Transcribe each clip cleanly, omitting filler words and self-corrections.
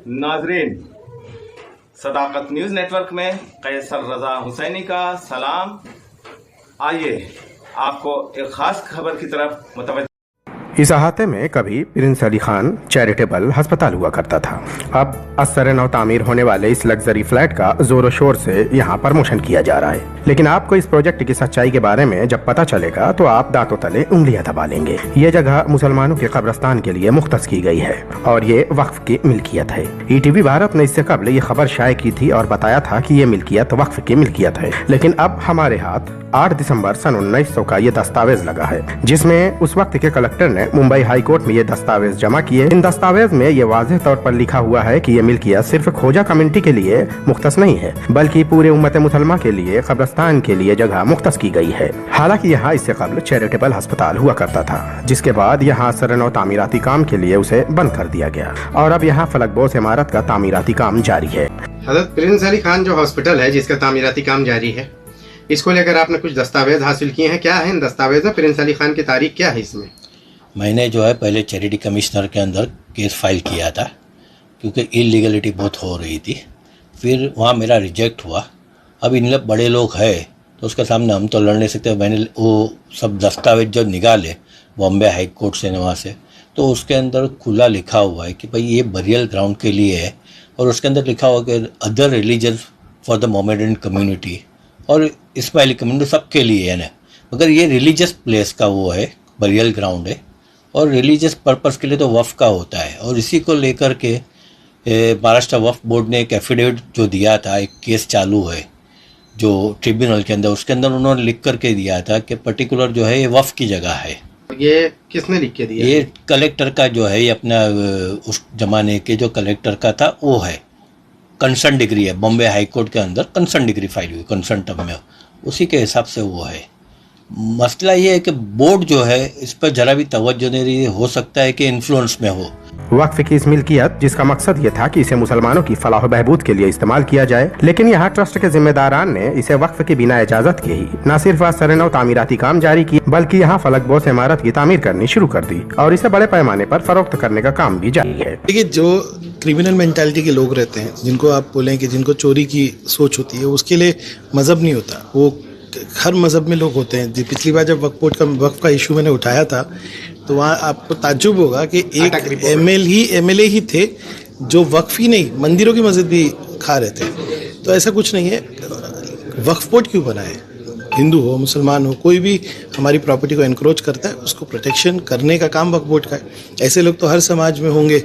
नाजरीन, सदाकत news network में कैसर रजा हुसैनी का सलाम। आइए आपको एक खास खबर की तरफ मुतवज्जो। इस अहाते में कभी प्रिंस अली खान चैरिटेबल अस्पताल हुआ करता था। अब असर नौ तामीर होने वाले इस लग्जरी फ्लैट का जोरों शोर से यहाँ प्रमोशन किया जा रहा है। लेकिन आपको इस प्रोजेक्ट की सच्चाई के बारे में जब पता चलेगा तो आप दांतों तले उंगलियां दबा लेंगे। ये जगह मुसलमानों के कब्रिस्तान के लिए मुख्तस की गई है और ये वक्फ की मिल्कियत है। ETV भारत ने इससे कबल ये खबर शाये की थी और बताया था कि ये मिल्कियत वक्फ की मिल्कियत है। लेकिन अब हमारे हाथ 8 दिसंबर सन 1900 का ये दस्तावेज लगा है, जिसमें उस वक्त के कलेक्टर ने मुंबई हाई कोर्ट में ये दस्तावेज जमा किए। इन दस्तावेज में ये वाज़ेह तौर पर लिखा हुआ है कि ये मिल्कियत सिर्फ खोजा कम्युनिटी के लिए मुख्तस नहीं है, बल्कि पूरे उम्मत मुसलमान के लिए कब्रिस्तान के लिए जगह मुख्तस की गई है। हालांकि यहाँ इससे कबल चैरिटेबल अस्पताल हुआ करता था, जिसके बाद यहाँ सरनौ तामीराती काम के लिए उसे बंद कर दिया गया और अब यहाँ फलकबोस इमारत का तामीराती काम जारी है। हज़रत प्रिंस अली खान जो हॉस्पिटल है जिसका तामीराती काम जारी है, इसको लेकर आपने कुछ दस्तावेज हासिल किए हैं। क्या है इन दस्तावेज में? प्रिंस अली खान की तारीख क्या है इसमें? मैंने जो है पहले चैरिटी कमिश्नर के अंदर केस फाइल किया था, क्योंकि इलीगलिटी बहुत हो रही थी। फिर वहाँ मेरा रिजेक्ट हुआ। अब इन लोग बड़े लोग हैं तो उसके सामने हम तो लड़ नहीं सकते। मैंने वो सब दस्तावेज जो निकाले बॉम्बे हाई कोर्ट से वहाँ से, तो उसके अंदर खुला लिखा हुआ है कि भाई ये बरियल ग्राउंड के लिए है, और उसके अंदर लिखा हुआ कि other religion for the Mohammedan community और इस्माइली कम्युनिटी सबके लिए है ना। मगर ये रिलीजियस प्लेस का वो है, बरियल ग्राउंड है, और रिलीजियस पर्पस के लिए तो वफ़ का होता है। और इसी को लेकर के महाराष्ट्र वफ़ बोर्ड ने एक एफिडेविट जो दिया था, एक केस चालू है जो ट्रिब्यूनल के अंदर, उसके अंदर उन्होंने लिख करके दिया था कि पर्टिकुलर जो है ये वफ़ की जगह है। ये किसने लिख के दिया? ये कलेक्टर का जो है, ये अपना उस जमाने के जो कलेक्टर का था वो है। कंसर्न डिग्री है, बॉम्बे हाई कोर्ट के अंदर कंसर्न डिग्री फाइल हुई, कंसर्न टर्म में, उसी के हिसाब से वो है। मसला ये है कि बोर्ड जो है इस पर जरा भी तवज्जो नहीं रही। हो सकता है कि इन्फ्लुएंस में हो। वक्फ की इस मिल्कियत, जिसका मकसद ये था कि इसे मुसलमानों की फलाह व बहबूद के लिए इस्तेमाल किया जाए, लेकिन यहाँ ट्रस्ट के जिम्मेदारान ने इसे वक्फ के बिना इजाजत के ही न सिर्फ सरनौ तामीराती काम जारी किए, बल्कि यहाँ फलकबोस इमारत की तामीर करनी शुरू कर दी और इसे बड़े पैमाने पर फरोख्त करने का काम भी जारी है। देखिए, जो क्रिमिनल मेंटालिटी के लोग रहते हैं, जिनको आप बोलें कि जिनको चोरी की सोच होती है, उसके लिए मजहब नहीं होता। वो हर मजहब में लोग होते हैं। पिछली बार जब वक्फ का इशू मैंने उठाया था तो वहाँ आपको ताज्जुब होगा कि एक MLA ही थे जो वक्फ ही नहीं, मंदिरों की मस्जिद भी खा रहे थे। तो ऐसा कुछ नहीं है। वक्फ बोर्ड क्यों बनाए? हिंदू हो, मुसलमान हो, कोई भी हमारी प्रॉपर्टी को एनक्रोच करता है, उसको प्रोटेक्शन करने का काम वक्फ बोर्ड का है। ऐसे लोग तो हर समाज में होंगे,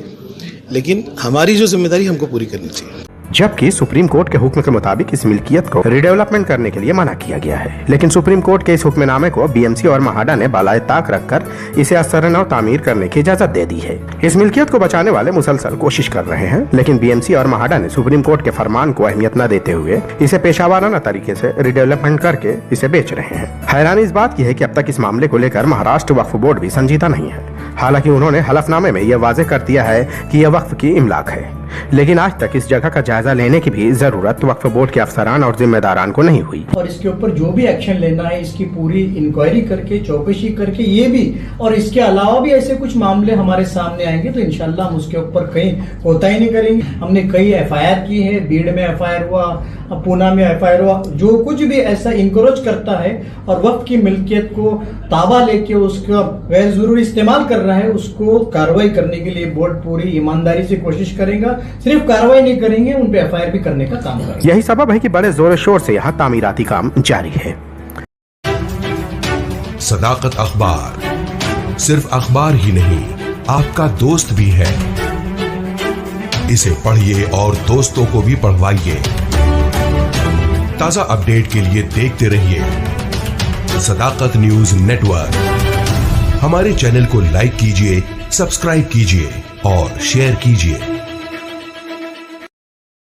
लेकिन हमारी जो जिम्मेदारी हमको पूरी करनी चाहिए। जबकि सुप्रीम कोर्ट के हुक्म के मुताबिक इस मिल्कियत को रिडेवलपमेंट करने के लिए मना किया गया है, लेकिन सुप्रीम कोर्ट के इस हुक्मनामे को BMC और महाडा ने बालाए ताक रखकर इसे असरनौ तामीर करने की इजाजत दे दी है। इस मिल्कियत को बचाने वाले मुसलसल कोशिश कर रहे हैं, लेकिन BMC और महाडा ने सुप्रीम कोर्ट के फरमान को अहमियत न देते हुए इसे पेशावराना तरीके से रिडेवलपमेंट करके इसे बेच रहे हैं। हैरानी इस बात की है कि अब तक इस मामले को लेकर महाराष्ट्र वक्फ बोर्ड भी संजीदा नहीं है। हालांकि उन्होंने हलफनामे में यह वाज़ेह कर दिया है कि यह वक्फ की इमलाक है, लेकिन आज तक इस जगह का जायजा लेने की भी जरूरत वक्फ बोर्ड के अफसरान और जिम्मेदारान को नहीं हुई। और इसके ऊपर जो भी एक्शन लेना है, इसकी पूरी इंक्वायरी करके, चौकसी करके, ये भी और इसके अलावा भी ऐसे कुछ मामले हमारे सामने आएंगे तो इंशाल्लाह हम उसके ऊपर कहीं कोताही नहीं करेंगे। हमने कई FIR की है, बीड़ में FIR हुआ, पूना में FIR हुआ। जो कुछ भी ऐसा इंकरेज करता है और वक्फ की मिल्कियत को ताबा लेके उसका गैर जरूरी इस्तेमाल कर रहा है, उसको कार्रवाई करने के लिए बोर्ड पूरी ईमानदारी से कोशिश करेगा। सिर्फ कार्रवाई नहीं करेंगे, उन पे FIR भी करने का काम करेंगे। यही सबब है कि बड़े जोर शोर से यहाँ तामीराती काम जारी है। सदाकत अखबार सिर्फ अखबार ही नहीं, आपका दोस्त भी है। इसे पढ़िए और दोस्तों को भी पढ़वाइए। ताजा अपडेट के लिए देखते रहिए सदाकत न्यूज नेटवर्क। हमारे चैनल को लाइक कीजिए, सब्सक्राइब कीजिए और शेयर कीजिए।